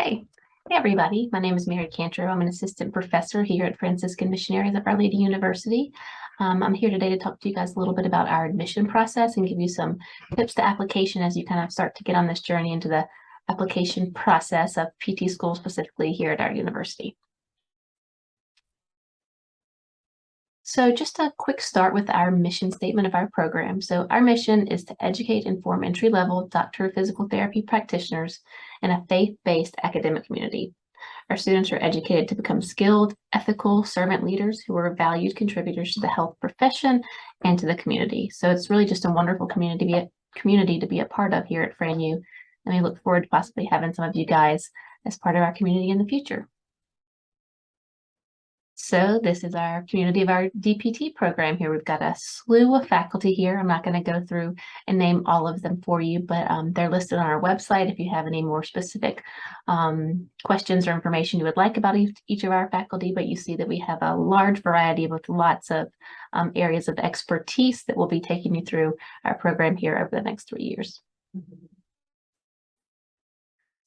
Hey, hey everybody. My name is Mary Kantrow. I'm an assistant professor here at Franciscan Missionaries of Our Lady University. I'm here today to talk to you guys a little bit about our admission process and give you some tips to application as you kind of start to get on this journey into the application process of PT school specifically here at our university. So just a quick start with our mission statement of our program. So our mission is to educate and form entry-level doctor of physical therapy practitioners in a faith-based academic community. Our students are educated to become skilled, ethical servant leaders who are valued contributors to the health profession and to the community. So it's really just a wonderful community to be a part of here at FranU. And we look forward to possibly having some of you guys as part of our community in the future. So this is our community of our DPT program here. We've got a slew of faculty here. I'm not going to go through and name all of them for you, but they're listed on our website if you have any more specific questions or information you would like about each of our faculty. But you see that we have a large variety with lots of areas of expertise that will be taking you through our program here over the next 3 years.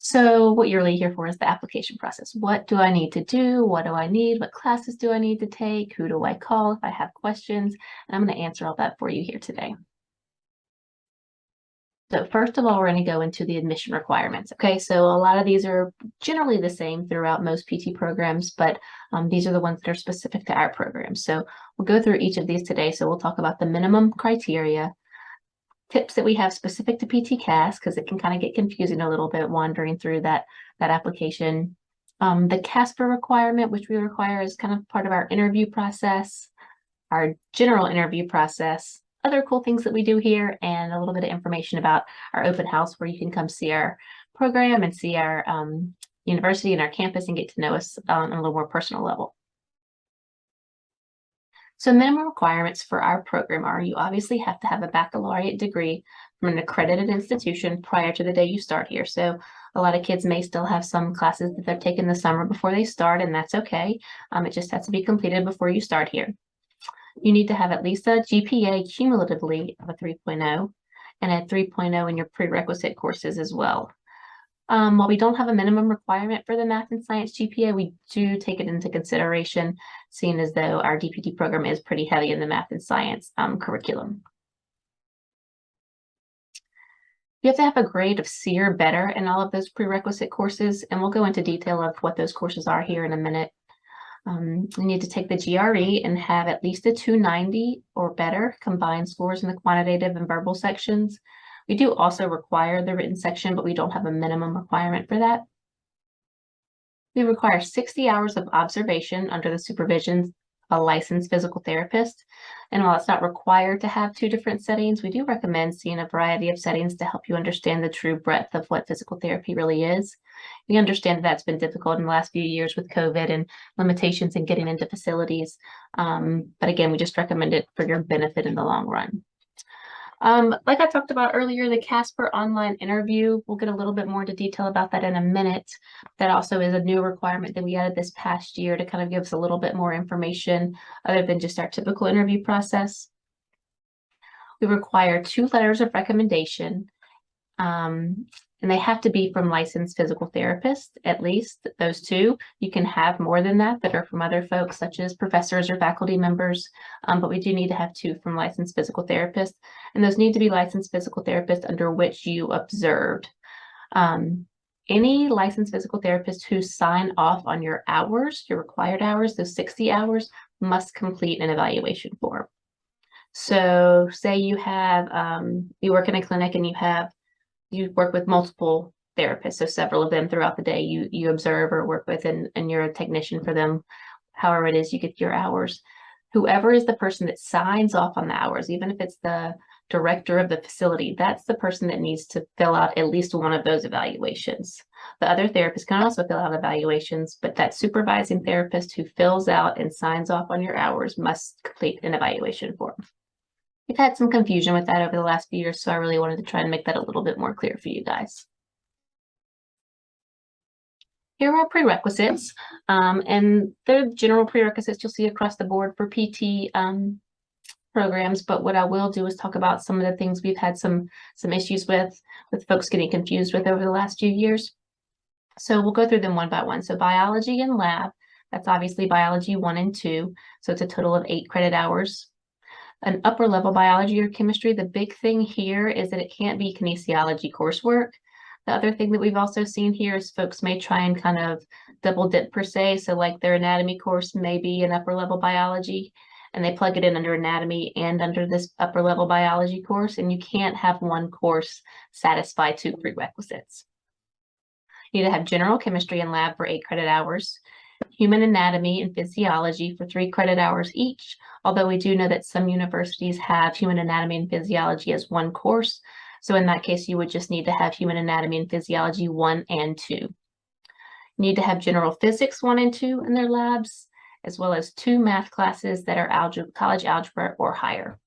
So what you're really here for is the application process. What do I need to do? What do I need? What classes do I need to take? Who do I call if I have questions? And I'm going to answer all that for you here today. So first of all, we're going to go into the admission requirements. Okay, so a lot of these are generally the same throughout most PT programs, but these are the ones that are specific to our program. So we'll go through each of these today. So we'll talk about the minimum criteria, tips that we have specific to PTCAS, because it can kind of get confusing a little bit wandering through that application. The CASPER requirement, which we require as kind of part of our interview process, our general interview process, other cool things that we do here, and a little bit of information about our open house where you can come see our program and see our university and our campus and get to know us on a little more personal level. So minimum requirements for our program are you obviously have to have a baccalaureate degree from an accredited institution prior to the day you start here. So a lot of kids may still have some classes that they're taking the summer before they start, and that's okay. It just has to be completed before you start here. You need to have at least a GPA cumulatively of a 3.0 and a 3.0 in your prerequisite courses as well. While we don't have a minimum requirement for the math and science GPA, we do take it into consideration, seeing as though our DPT program is pretty heavy in the math and science curriculum. You have to have a grade of C or better in all of those prerequisite courses, and we'll go into detail of what those courses are here in a minute. You need to take the GRE and have at least a 290 or better combined scores in the quantitative and verbal sections. We do also require the written section, but we don't have a minimum requirement for that. We require 60 hours of observation under the supervision of a licensed physical therapist. And while it's not required to have 2 different settings, we do recommend seeing a variety of settings to help you understand the true breadth of what physical therapy really is. We understand that that's been difficult in the last few years with COVID and limitations in getting into facilities. But again, we just recommend it for your benefit in the long run. Like I talked about earlier, the CASPER online interview, we'll get a little bit more into detail about that in a minute. That also is a new requirement that we added this past year to kind of give us a little bit more information other than just our typical interview process. We require 2 letters of recommendation, and they have to be from licensed physical therapists, at least those 2. You can have more than that are from other folks, such as professors or faculty members, but we do need to have 2 from licensed physical therapists, and those need to be licensed physical therapists under which you observed. Any licensed physical therapists who sign off on your hours, your required hours, those 60 hours, must complete an evaluation form. So say you have, you work in a clinic and you work with multiple therapists, so several of them throughout the day you observe or work with, and you're a technician for them, however it is you get your hours. Whoever is the person that signs off on the hours, even if it's the director of the facility, that's the person that needs to fill out at least one of those evaluations. The other therapists can also fill out evaluations, but that supervising therapist who fills out and signs off on your hours must complete an evaluation form. We've had some confusion with that over the last few years, so I really wanted to try and make that a little bit more clear for you guys. Here are prerequisites, and they're general prerequisites you'll see across the board for PT programs, but what I will do is talk about some of the things we've had some issues with folks getting confused with over the last few years. So we'll go through them one by one. So biology and lab, that's obviously biology 1 and 2. So it's a total of 8 credit hours. An upper level biology or chemistry, the big thing here is that it can't be kinesiology coursework. The other thing that we've also seen here is folks may try and kind of double dip per se. So like their anatomy course may be an upper level biology and they plug it in under anatomy and under this upper level biology course, and you can't have one course satisfy 2 prerequisites. You need to have general chemistry and lab for 8 credit hours, human anatomy and physiology for 3 credit hours each, although we do know that some universities have human anatomy and physiology as one course. So in that case, you would just need to have human anatomy and physiology 1 and 2. You need to have general physics 1 and 2 in their labs, as well as 2 math classes that are college algebra or higher.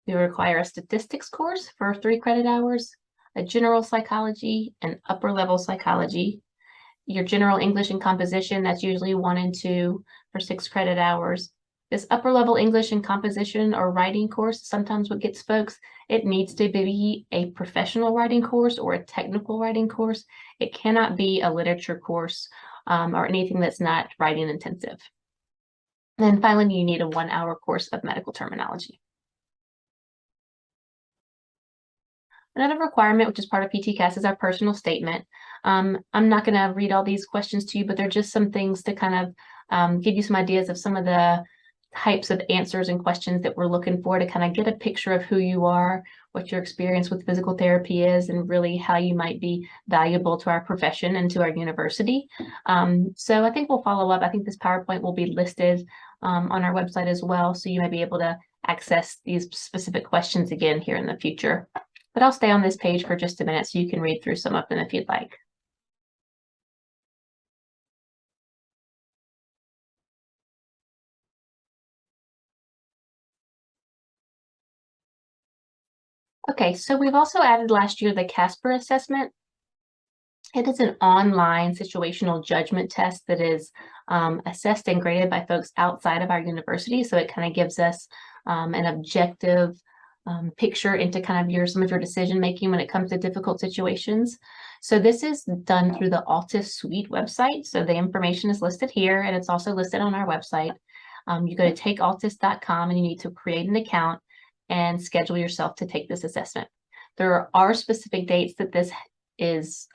You require a statistics course for 3 credit hours, a general psychology and upper level psychology, your general English and composition, that's usually 1 and 2 for 6 credit hours. This upper level English and composition or writing course, sometimes what gets folks, it needs to be a professional writing course or a technical writing course. It cannot be a literature course or anything that's not writing intensive. And then finally, you need a 1-hour course of medical terminology. Another requirement, which is part of PTCAS, is our personal statement. I'm not going to read all these questions to you, but they're just some things to kind of give you some ideas of some of the types of answers and questions that we're looking for to kind of get a picture of who you are, what your experience with physical therapy is, and really how you might be valuable to our profession and to our university. So I think we'll follow up. I think this PowerPoint will be listed on our website as well, so you might be able to access these specific questions again here in the future. But I'll stay on this page for just a minute so you can read through some of them if you'd like. Okay, so we've also added last year the CASPER Assessment. It is an online situational judgment test that is assessed and graded by folks outside of our university. So it kind of gives us an objective picture into kind of some of your decision making when it comes to difficult situations. So this is done through the Altus Suite website. So the information is listed here, and it's also listed on our website. You go to takealtus.com and you need to create an account and schedule yourself to take this assessment. There are specific dates that this is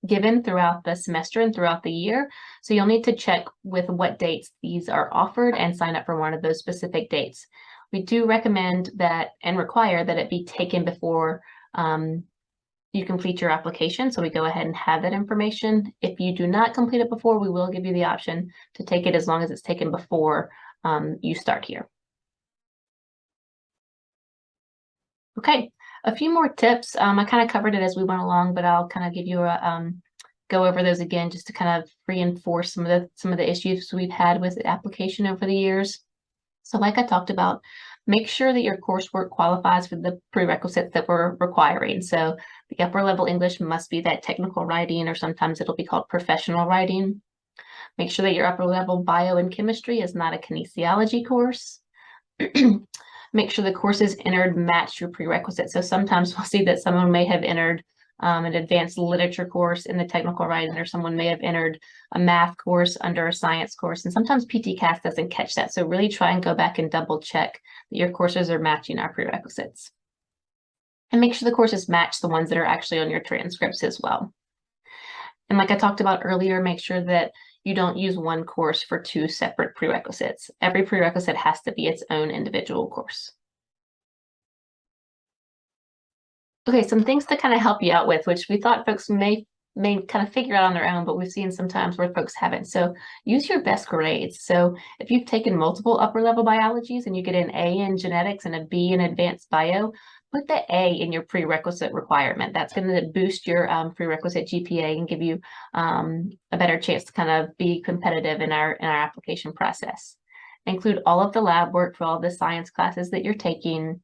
given throughout the semester and throughout the year. So you'll need to check with what dates these are offered and sign up for one of those specific dates. We do recommend that and require that it be taken before you complete your application. So we go ahead and have that information. If you do not complete it before, we will give you the option to take it as long as it's taken before you start here. Okay, a few more tips. I kind of covered it as we went along, but I'll kind of give you a go over those again just to kind of reinforce some of the issues we've had with the application over the years. So like I talked about, make sure that your coursework qualifies for the prerequisites that we're requiring. So the upper level English must be that technical writing, or sometimes it'll be called professional writing. Make sure that your upper level bio and chemistry is not a kinesiology course. Make sure the courses entered match your prerequisites. So sometimes we'll see that someone may have entered an advanced literature course in the technical writing, or someone may have entered a math course under a science course. And sometimes PTCAS doesn't catch that. So really try and go back and double check that your courses are matching our prerequisites. And make sure the courses match the ones that are actually on your transcripts as well. And like I talked about earlier, make sure that you don't use one course for 2 separate prerequisites. Every prerequisite has to be its own individual course. Okay, some things to kind of help you out with, which we thought folks may kind of figure out on their own, but we've seen sometimes where folks haven't. So use your best grades. So if you've taken multiple upper level biologies and you get an A in genetics and a B in advanced bio, put the A in your prerequisite requirement. That's going to boost your prerequisite GPA and give you a better chance to kind of be competitive in our application process. Include all of the lab work for all the science classes that you're taking.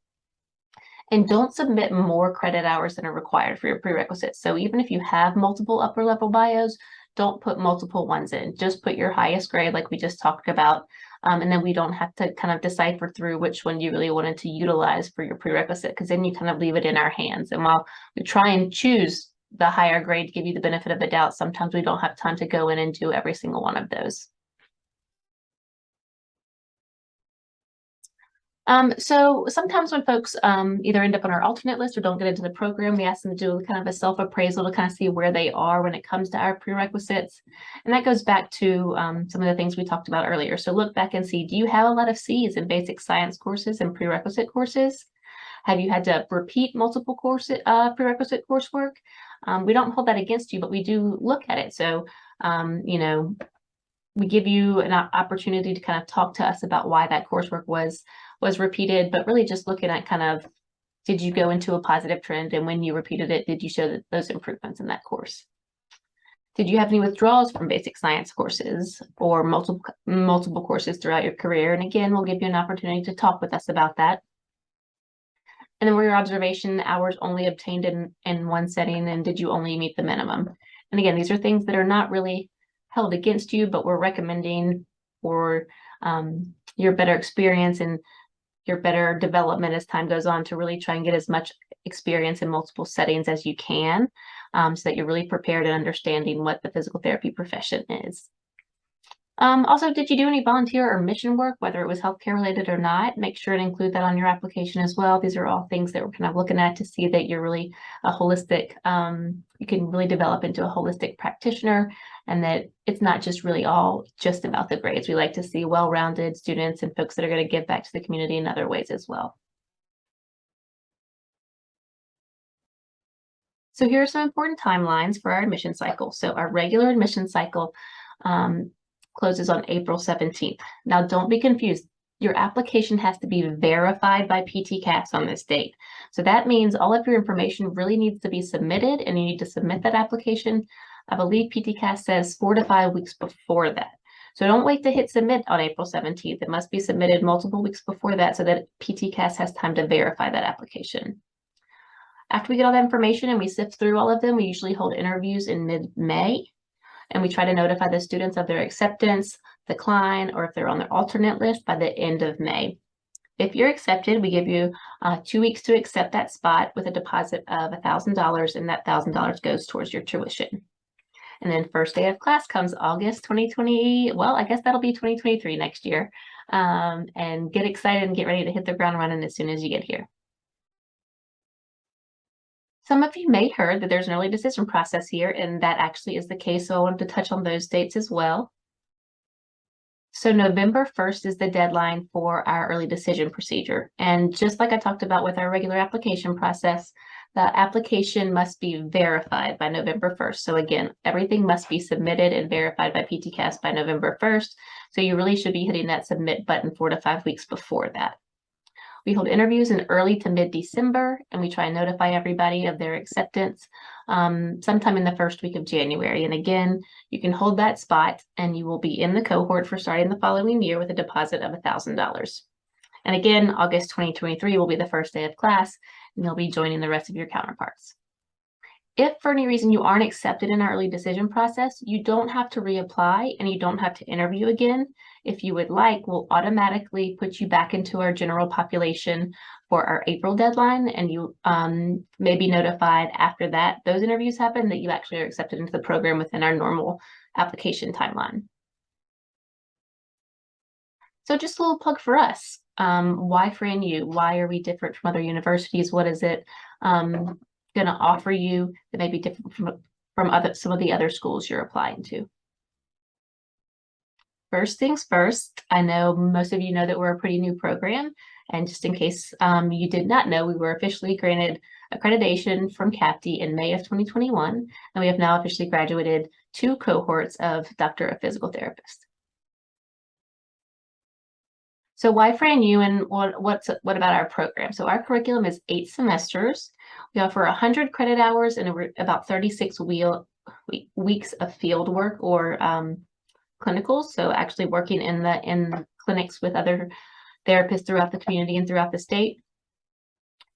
And don't submit more credit hours than are required for your prerequisites. So even if you have multiple upper level bios, don't put multiple ones in. Just put your highest grade like we just talked about And then we don't have to kind of decipher through which one you really wanted to utilize for your prerequisite, because then you kind of leave it in our hands. And while we try and choose the higher grade to give you the benefit of the doubt, sometimes we don't have time to go in and do every single one of those. So sometimes when folks either end up on our alternate list or don't get into the program, we ask them to do kind of a self-appraisal to kind of see where they are when it comes to our prerequisites. And that goes back to some of the things we talked about earlier. So look back and see, do you have a lot of C's in basic science courses and prerequisite courses? Have you had to repeat multiple prerequisite coursework? We don't hold that against you, but we do look at it. So, you know, we give you an opportunity to kind of talk to us about why that coursework was repeated, but really just looking at kind of, did you go into a positive trend? And when you repeated it, did you show those improvements in that course? Did you have any withdrawals from basic science courses or multiple courses throughout your career? And again, we'll give you an opportunity to talk with us about that. And then were your observation hours only obtained in one setting, and did you only meet the minimum? And again, these are things that are not really held against you, but we're recommending for your better experience and your better development as time goes on to really try and get as much experience in multiple settings as you can, so that you're really prepared and understanding what the physical therapy profession is. Also, did you do any volunteer or mission work, whether it was healthcare related or not? Make sure to include that on your application as well. These are all things that we're kind of looking at to see that you're really a holistic, you can really develop into a holistic practitioner, and that it's not just really all just about the grades. We like to see well-rounded students and folks that are going to give back to the community in other ways as well. So here are some important timelines for our admission cycle. So our regular admission cycle closes on April 17th. Now, don't be confused. Your application has to be verified by PTCAS on this date. So that means all of your information really needs to be submitted, and you need to submit that application. I believe PTCAS says 4 to 5 weeks before that. So don't wait to hit submit on April 17th. It must be submitted multiple weeks before that so that PTCAS has time to verify that application. After we get all that information and we sift through all of them, we usually hold interviews in mid-May. And we try to notify the students of their acceptance, decline, or if they're on their alternate list by the end of May. If you're accepted, we give you 2 weeks to accept that spot with a deposit of $1,000, and that $1,000 goes towards your tuition. And then first day of class comes August 2020. Well, I guess that'll be 2023 next year. And get excited and get ready to hit the ground running as soon as you get here. Some of you may have heard that there's an early decision process here, and that actually is the case. So I wanted to touch on those dates as well. So November 1st is the deadline for our early decision procedure. And just like I talked about with our regular application process, the application must be verified by November 1st. So again, everything must be submitted and verified by PTCAS by November 1st. So you really should be hitting that submit button 4 to 5 weeks before that. We hold interviews in early to mid-December, and we try and notify everybody of their acceptance sometime in the first week of January. And again, you can hold that spot and you will be in the cohort for starting the following year with a deposit of $1,000. And again, August 2023 will be the first day of class, and you'll be joining the rest of your counterparts. If for any reason you aren't accepted in our early decision process, you don't have to reapply and you don't have to interview again. If you would like, we'll automatically put you back into our general population for our April deadline, and you may be notified after that those interviews happen that you actually are accepted into the program within our normal application timeline. So just a little plug for us. Why FranU? Why are we different from other universities? What is it going to offer you that may be different from some of the other schools you're applying to? First things first, I know most of you know that we're a pretty new program, and just in case you did not know, we were officially granted accreditation from CAPTE in May of 2021, and we have now officially graduated 2 cohorts of Doctor of Physical Therapist. So why FranU, and what about our program? So our curriculum is 8 semesters. We offer 100 credit hours and about 36 weeks of field work or clinicals. So actually working in clinics with other therapists throughout the community and throughout the state.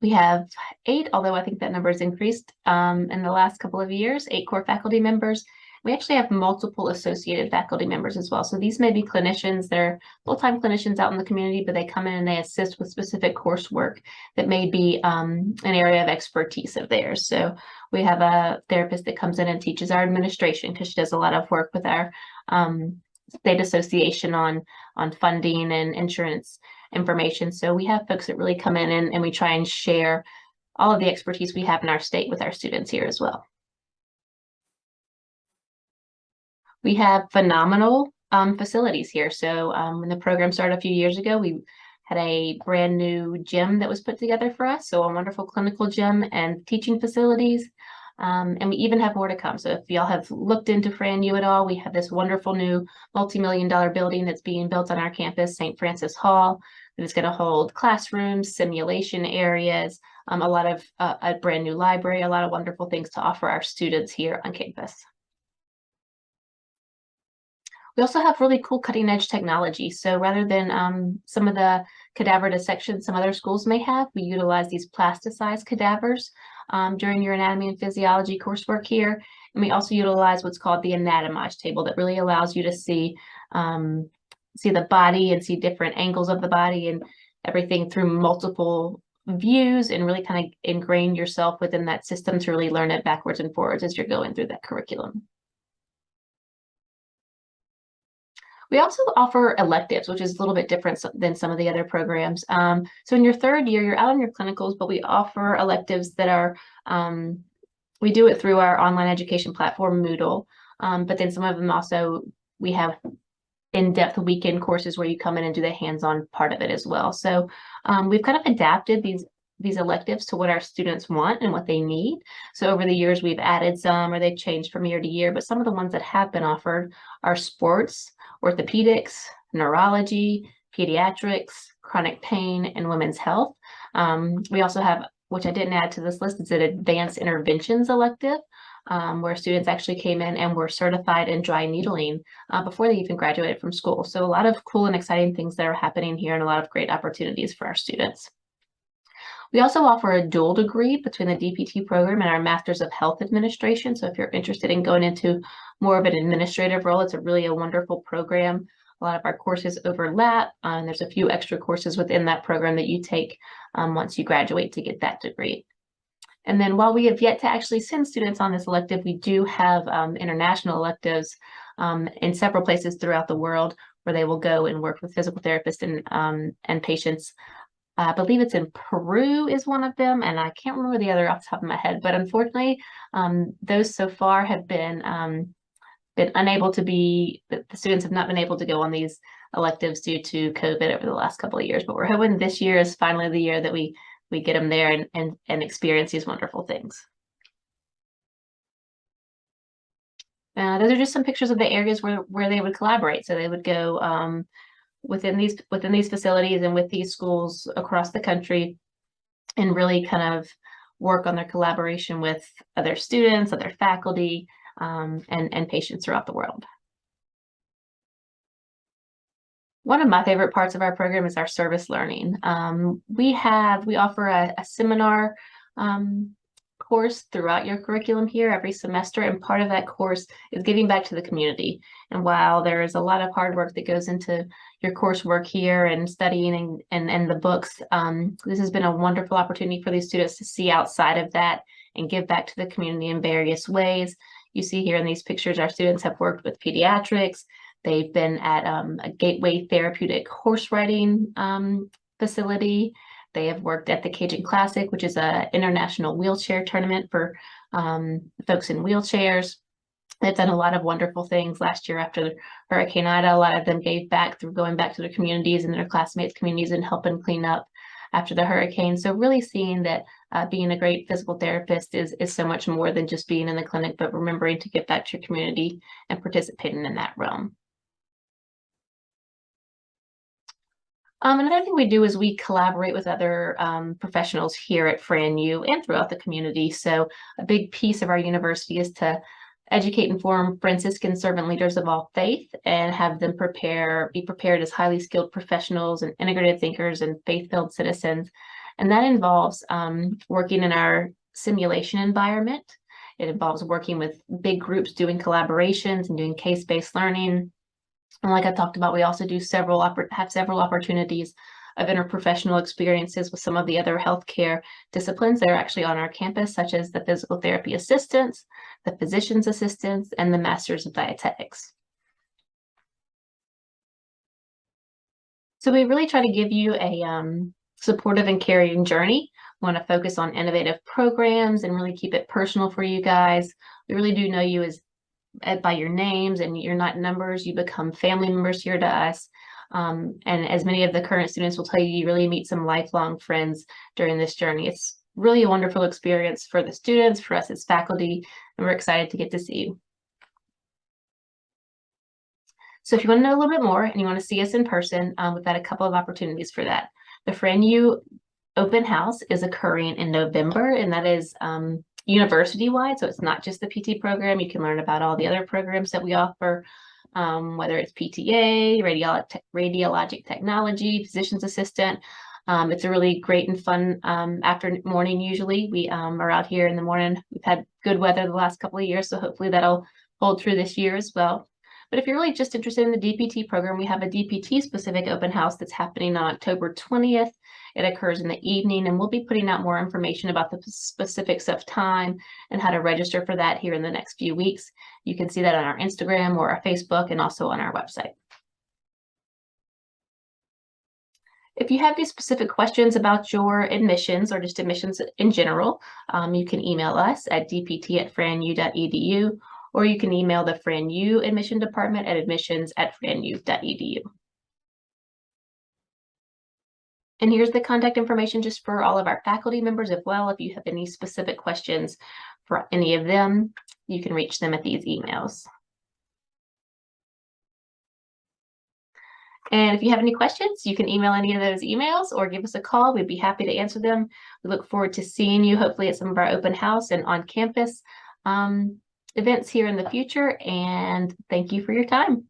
We have 8, although I think that number has increased in the last couple of years, 8 core faculty members. We actually have multiple associated faculty members as well. So these may be clinicians, they're full-time clinicians out in the community, but they come in and they assist with specific coursework that may be an area of expertise of theirs. So we have a therapist that comes in and teaches our administration because she does a lot of work with our state association on funding and insurance information. So we have folks that really come in and we try and share all of the expertise we have in our state with our students here as well. We have phenomenal facilities here. So when the program started a few years ago, we had a brand new gym that was put together for us. So a wonderful clinical gym and teaching facilities. And we even have more to come. So if y'all have looked into FranU at all, we have this wonderful new multi-million-dollar building that's being built on our campus, St. Francis Hall, that is going to hold classrooms, simulation areas, a lot of a brand new library, a lot of wonderful things to offer our students here on campus. We also have really cool cutting edge technology. So rather than some of the cadaver dissection some other schools may have, we utilize these plasticized cadavers during your anatomy and physiology coursework here. And we also utilize what's called the anatomage table that really allows you to see the body and see different angles of the body and everything through multiple views and really kind of ingrain yourself within that system to really learn it backwards and forwards as you're going through that curriculum. We also offer electives, which is a little bit different than some of the other programs. So in your third year, you're out on your clinicals, but we offer electives that are, we do it through our online education platform, Moodle. But then some of them also, we have in-depth weekend courses where you come in and do the hands-on part of it as well. So we've kind of adapted these electives to what our students want and what they need. So over the years, we've added some or they've changed from year to year, but some of the ones that have been offered are sports, orthopedics, neurology, pediatrics, chronic pain, and women's health. We also have, which I didn't add to this list, is an advanced interventions elective, where students actually came in and were certified in dry needling before they even graduated from school. So a lot of cool and exciting things that are happening here and a lot of great opportunities for our students. We also offer a dual degree between the DPT program and our Masters of Health Administration. So if you're interested in going into more of an administrative role, it's really a wonderful program. A lot of our courses overlap, and there's a few extra courses within that program that you take once you graduate to get that degree. And then while we have yet to actually send students on this elective, we do have international electives in several places throughout the world where they will go and work with physical therapists and patients. I believe it's in Peru is one of them, and I can't remember the other off the top of my head. But unfortunately, those so far have been unable to be. The students have not been able to go on these electives due to COVID over the last couple of years. But we're hoping this year is finally the year that we get them there and experience these wonderful things. Those are just some pictures of the areas where they would collaborate. So they would go within these facilities and with these schools across the country and really kind of work on their collaboration with other students, other faculty, and patients throughout the world. One of my favorite parts of our program is our service learning. We offer a seminar course throughout your curriculum here every semester, and part of that course is giving back to the community. And while there is a lot of hard work that goes into your coursework here and studying and the books, this has been a wonderful opportunity for these students to see outside of that and give back to the community in various ways. You see here in these pictures, our students have worked with pediatrics. They've been at a Gateway Therapeutic horse riding facility. They have worked at the Cajun Classic, which is an international wheelchair tournament for folks in wheelchairs. They've done a lot of wonderful things. Last year after Hurricane Ida, a lot of them gave back through going back to their communities and their classmates' communities and helping clean up after the hurricane. So really seeing that being a great physical therapist is so much more than just being in the clinic, but remembering to give back to your community and participating in that realm. Another thing we do is we collaborate with other professionals here at FranU and throughout the community. So a big piece of our university is to educate and form Franciscan servant leaders of all faith and have them be prepared as highly skilled professionals and integrated thinkers and faith-filled citizens. And that involves working in our simulation environment It involves working with big groups, doing collaborations and doing case-based learning. And like I talked about, we also do have several opportunities of interprofessional experiences with some of the other healthcare disciplines that are actually on our campus, such as the physical therapy assistants, the physician's assistants, and the masters of dietetics. So we really try to give you a supportive and caring journey. We want to focus on innovative programs and really keep it personal for you guys. We really do know you as by your names, and you're not numbers. You become family members here to us. And as many of the current students will tell you, you really meet some lifelong friends during this journey. It's really a wonderful experience for the students, for us as faculty, and we're excited to get to see you. So if you want to know a little bit more and you want to see us in person, we've got a couple of opportunities for that. The FranU open house is occurring in November, and that is university-wide, so it's not just the PT program. You can learn about all the other programs that we offer, whether it's PTA, radiologic technology, physician's assistant. It's a really great and fun morning usually. We are out here in the morning. We've had good weather the last couple of years, so hopefully that'll hold true this year as well. But if you're really just interested in the DPT program, we have a DPT-specific open house that's happening on October 20th. It occurs in the evening, and we'll be putting out more information about the specifics of time and how to register for that here in the next few weeks. You can see that on our Instagram or our Facebook and also on our website. If you have any specific questions about your admissions or just admissions in general, you can email us at dpt@franu.edu, or you can email the FranU admission department at admissions@franu.edu. And here's the contact information just for all of our faculty members as well. If you have any specific questions for any of them, you can reach them at these emails. And if you have any questions, you can email any of those emails or give us a call. We'd be happy to answer them. We look forward to seeing you hopefully at some of our open house and on campus events here in the future. And thank you for your time.